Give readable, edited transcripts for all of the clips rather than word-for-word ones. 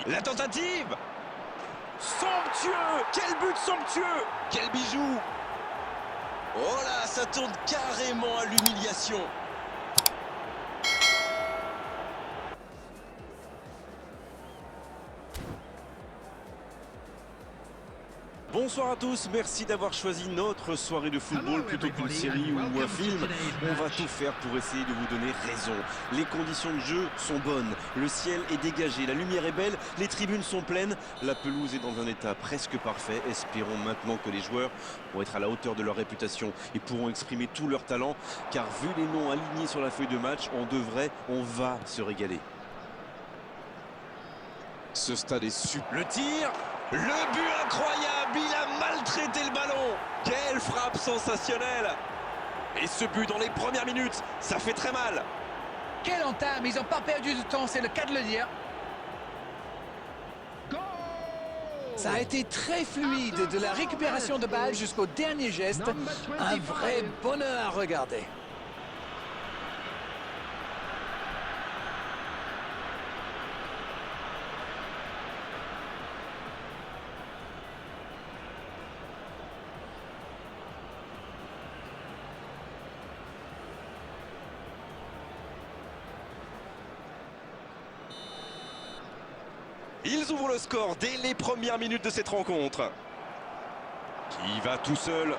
La tentative! Somptueux! Quel but somptueux! Quel bijou! Oh là, ça tourne carrément à l'humiliation. Bonsoir à tous, merci d'avoir choisi notre soirée de football plutôt qu'une série ou un film. On va tout faire pour essayer de vous donner raison. Les conditions de jeu sont bonnes, le ciel est dégagé, la lumière est belle, les tribunes sont pleines, la pelouse est dans un état presque parfait. Espérons maintenant que les joueurs vont être à la hauteur de leur réputation et pourront exprimer tout leur talent, car vu les noms alignés sur la feuille de match, on va se régaler. Ce stade est super. Le tir, le but incroyable, il a maltraité le ballon. Quelle frappe sensationnelle. Et ce but dans les premières minutes, ça fait très mal. Quelle entame, ils n'ont pas perdu de temps, c'est le cas de le dire. Ça a été très fluide, de la récupération de balle jusqu'au dernier geste. Un vrai bonheur à regarder. Ils ouvrent le score dès les premières minutes de cette rencontre. Qui va tout seul?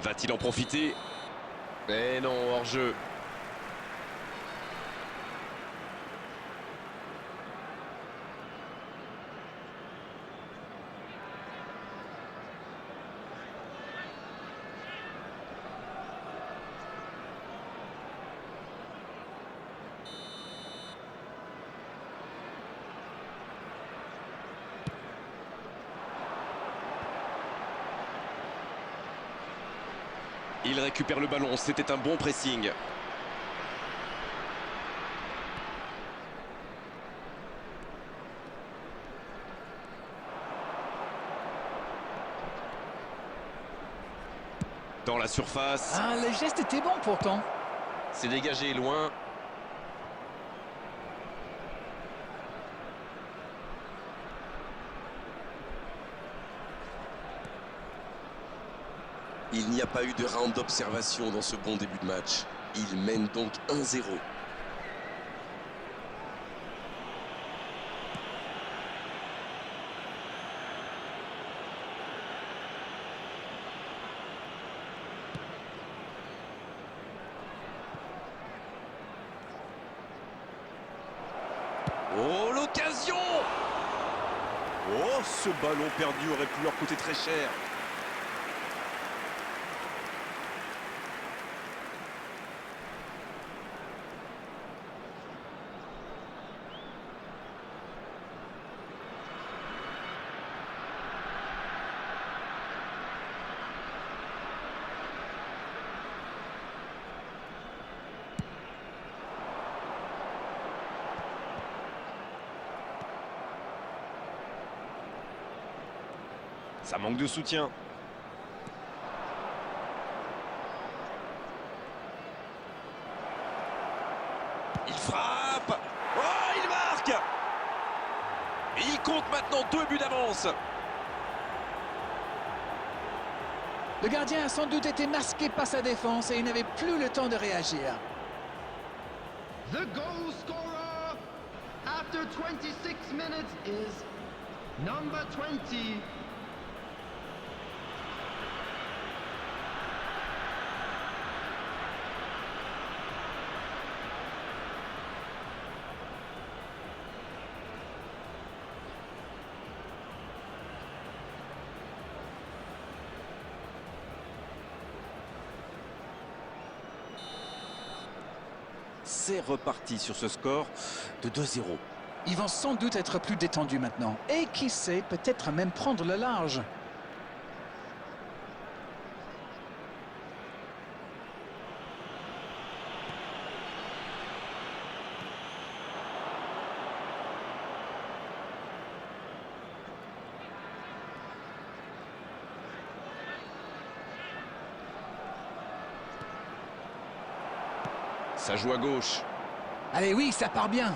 Va-t-il en profiter? Mais non, hors-jeu. Il récupère le ballon, c'était un bon pressing. Dans la surface. Ah, le geste était bon pourtant. C'est dégagé loin. Il n'y a pas eu de round d'observation dans ce bon début de match. Il mène donc 1-0. Oh, l'occasion! Oh, ce ballon perdu aurait pu leur coûter très cher. Ça manque de soutien. Il frappe! Oh, il marque! Et il compte maintenant 2 buts d'avance. Le gardien a sans doute été masqué par sa défense et il n'avait plus le temps de réagir. The goal scorer after 26 minutes is number 20. C'est reparti sur ce score de 2-0. Ils vont sans doute être plus détendus maintenant. Et qui sait, peut-être même prendre le large. Ça joue à gauche. Allez, oui, ça part bien.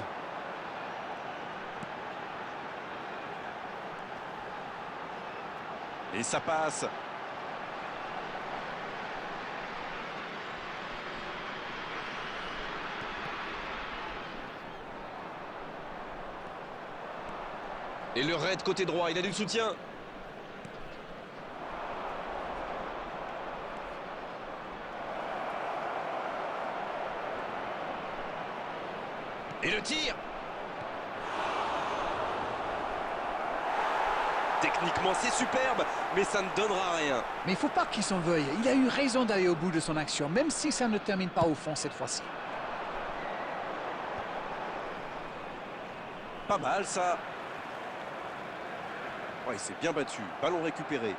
Et ça passe. Et le raid côté droit, il a du soutien. Et le tir. Techniquement, c'est superbe, mais ça ne donnera rien. Mais il faut pas qu'il s'en veuille. Il a eu raison d'aller au bout de son action, même si ça ne termine pas au fond cette fois-ci. Pas mal, ça. Ouais, il s'est bien battu. Ballon récupéré.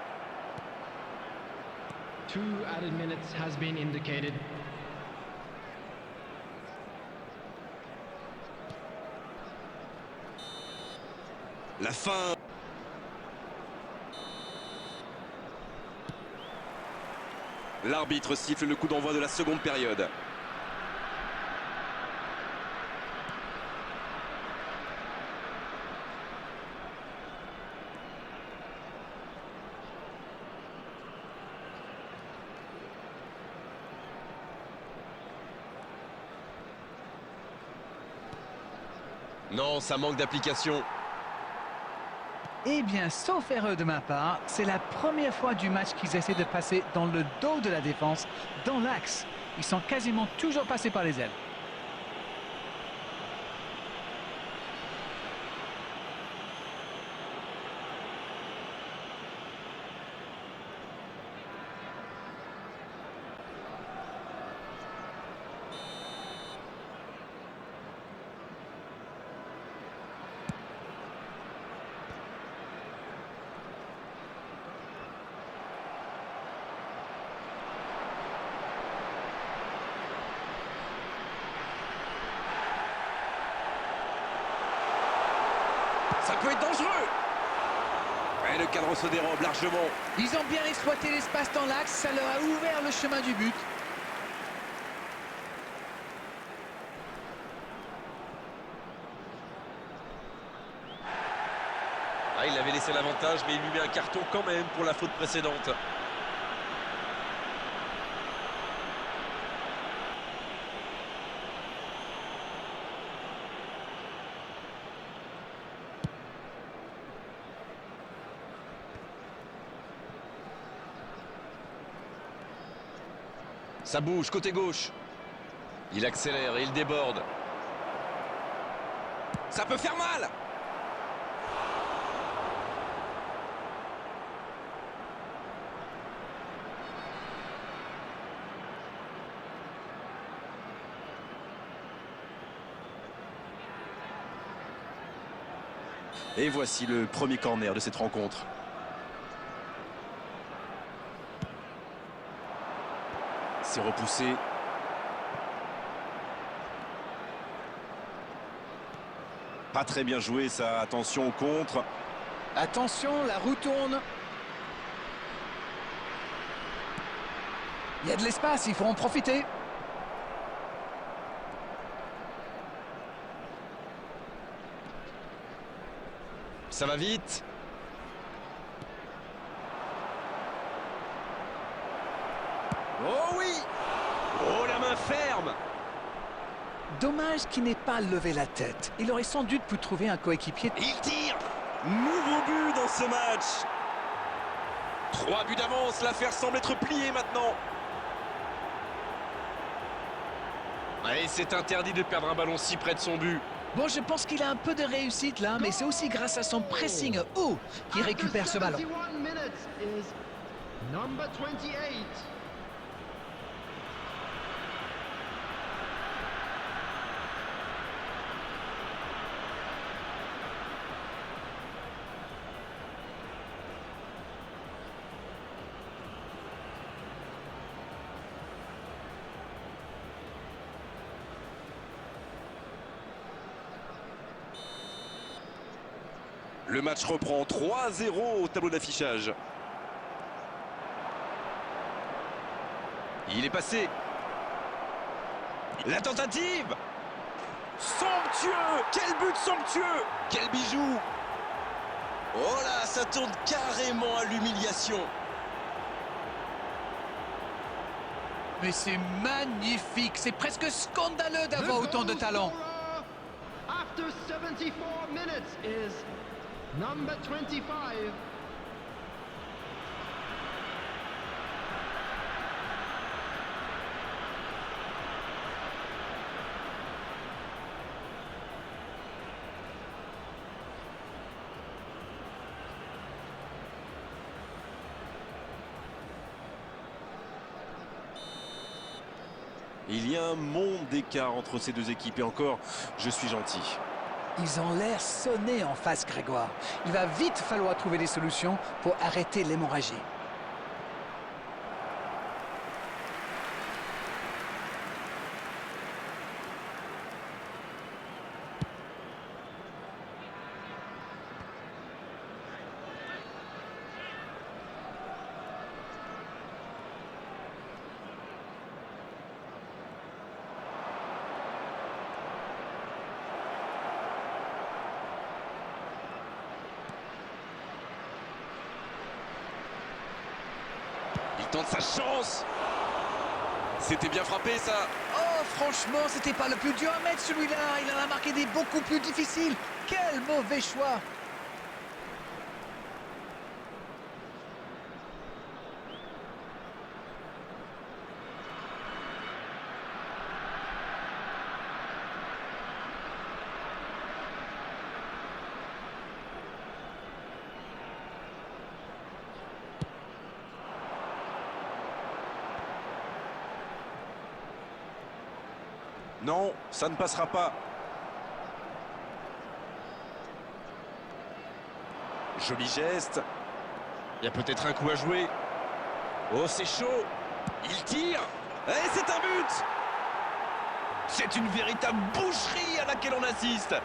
2 added minutes has been indicated. La fin. L'arbitre siffle le coup d'envoi de la seconde période. Non, ça manque d'application. Eh bien, sauf erreur de ma part, c'est la première fois du match qu'ils essaient de passer dans le dos de la défense, dans l'axe. Ils sont quasiment toujours passés par les ailes. Ça peut être dangereux. Et le cadre se dérobe largement. Ils ont bien exploité l'espace dans l'axe, ça leur a ouvert le chemin du but. Ah, il avait laissé l'avantage, mais il lui met un carton quand même pour la faute précédente. Ça bouge, côté gauche. Il accélère et il déborde. Ça peut faire mal. Et voici le premier corner de cette rencontre. C'est repoussé. Pas très bien joué ça. Attention au contre. Attention, la roue tourne. Il y a de l'espace, il faut en profiter. Ça va vite. Oh oui! Oh, la main ferme! Dommage qu'il n'ait pas levé la tête. Il aurait sans doute pu trouver un coéquipier. Et il tire! Nouveau but dans ce match. 3 buts d'avance, l'affaire semble être pliée maintenant. Et c'est interdit de perdre un ballon si près de son but. Bon, je pense qu'il a un peu de réussite là, mais c'est aussi grâce à son pressing haut qu'il récupère ce ballon. After 71 minutes is number 28. Le match reprend 3-0 au tableau d'affichage. Il est passé. La tentative. Somptueux! Quel but somptueux! Quel bijou! Oh là, ça tourne carrément à l'humiliation. Mais c'est magnifique, c'est presque scandaleux d'avoir autant de talent. After 74 minutes is number 25. Il y a un monde d'écart entre ces deux équipes et encore, je suis gentil. Ils ont l'air sonnés en face, Grégoire. Il va vite falloir trouver des solutions pour arrêter l'hémorragie. Il tente sa chance. C'était bien frappé, ça. Oh, franchement, c'était pas le plus dur à mettre celui-là. Il en a marqué des beaucoup plus difficiles. Quel mauvais choix. Non, ça ne passera pas. Joli geste. Il y a peut-être un coup à jouer. Oh, c'est chaud. Il tire. Et c'est un but. C'est une véritable boucherie à laquelle on assiste.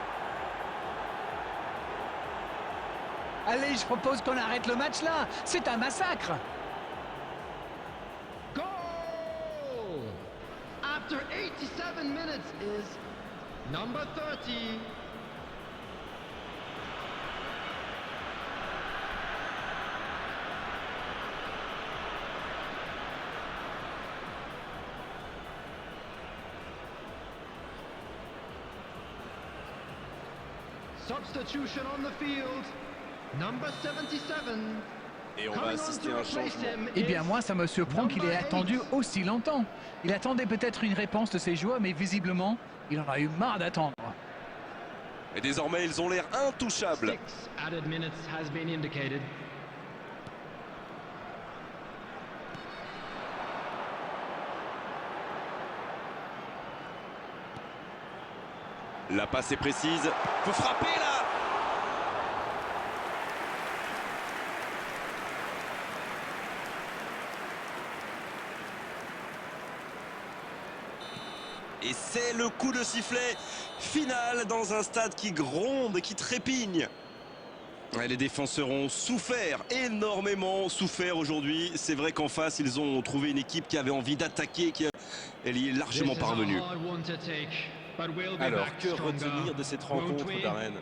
Allez, je propose qu'on arrête le match là. C'est un massacre. Goal! After 87 minutes is number 30. Substitution on the field. Number 77. Et on va assister à un changement. Eh bien, moi, ça me surprend qu'il ait attendu aussi longtemps. Il attendait peut-être une réponse de ses joueurs, mais visiblement, il en a eu marre d'attendre. Et désormais, ils ont l'air intouchables. 6 added minutes has been indicated. La passe est précise. Faut frapper là. Et c'est le coup de sifflet final dans un stade qui gronde, qui trépigne. Ouais, les défenseurs ont souffert, énormément souffert aujourd'hui. C'est vrai qu'en face, ils ont trouvé une équipe qui avait envie d'attaquer, elle y est largement parvenue. Alors, que retenir de cette rencontre, Darren ?